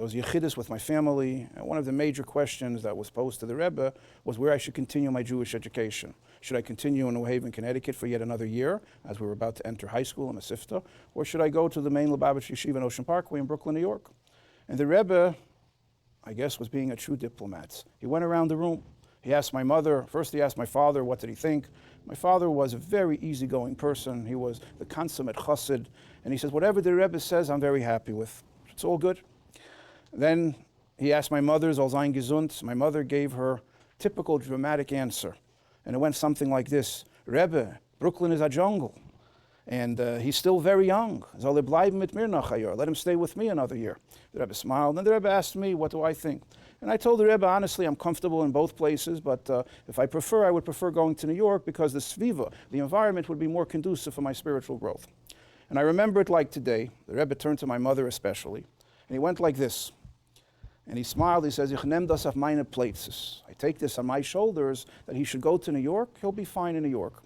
There was yechidus with my family, and one of the major questions that was posed to the Rebbe was where I should continue my Jewish education. Should I continue in New Haven, Connecticut for yet another year, as we were about to enter high school in Masifta, or should I go to the main Lubavitch Yeshiva in Ocean Parkway in Brooklyn, New York? And the Rebbe, I guess, was being a true diplomat. He went around the room. He asked my mother, first he asked my father, what did he think? My father was a very easygoing person. He was the consummate chassid. And he says, whatever the Rebbe says, I'm very happy with. It's all good. Then he asked my mother, Soll sein gesund. My mother gave her typical dramatic answer. And it went something like this: Rebbe, Brooklyn is a jungle. And he's still very young. Soll bleiben mit mir noch ein Jahr. Let him stay with me another year. The Rebbe smiled. And the Rebbe asked me, what do I think? And I told the Rebbe, honestly, I'm comfortable in both places, but if I prefer, I would prefer going to New York because the sviva, the environment, would be more conducive for my spiritual growth. And I remember it like today. The Rebbe turned to my mother especially, and he went like this. And he smiled. He says, Ich nehm das auf meine Plätze. I take this on my shoulders that he should go to New York. He'll be fine in New York.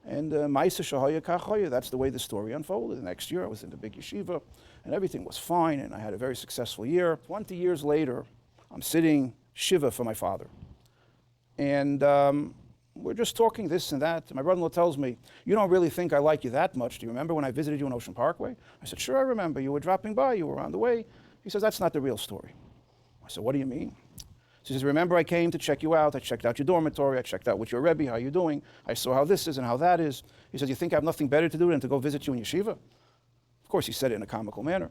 And Maisa Shahoya Kachoya, that's the way the story unfolded. The next year I was in the big yeshiva, and everything was fine, and I had a very successful year. 20 years later, I'm sitting Shiva for my father. And we're just talking this and that. My brother-in-law tells me, you don't really think I like you that much. Do you remember when I visited you in Ocean Parkway? I said, sure, I remember. You were dropping by. You were on the way. He says, that's not the real story. I said, what do you mean? He says, remember I came to check you out. I checked out your dormitory. I checked out with your Rebbe. How you doing? I saw how this is and how that is. He says, you think I have nothing better to do than to go visit you in yeshiva? Of course, he said it in a comical manner.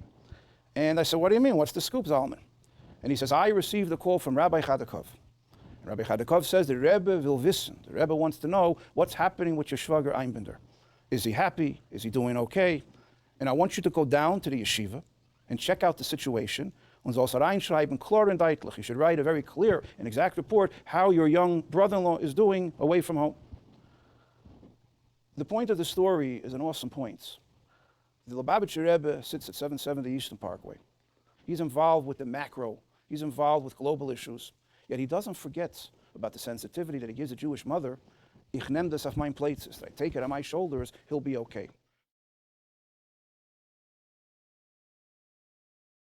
And I said, what do you mean? What's the scoop, Zalman? And he says, I received a call from Rabbi Chadakov. And Rabbi Chadakov says, the Rebbe will wissen. The Rebbe wants to know what's happening with your Shvager Einbinder. Is he happy? Is he doing okay? And I want you to go down to the yeshiva and check out the situation. Und soll reinschreiben, klar und deutlich. You should write a very clear and exact report how your young brother-in-law is doing away from home. The point of the story is an awesome point. The Lubavitcher Rebbe sits at 770 Eastern Parkway. He's involved with the macro. He's involved with global issues. Yet he doesn't forget about the sensitivity that he gives a Jewish mother. Ich nehm das auf mein Plätze. I take it on my shoulders, he'll be okay.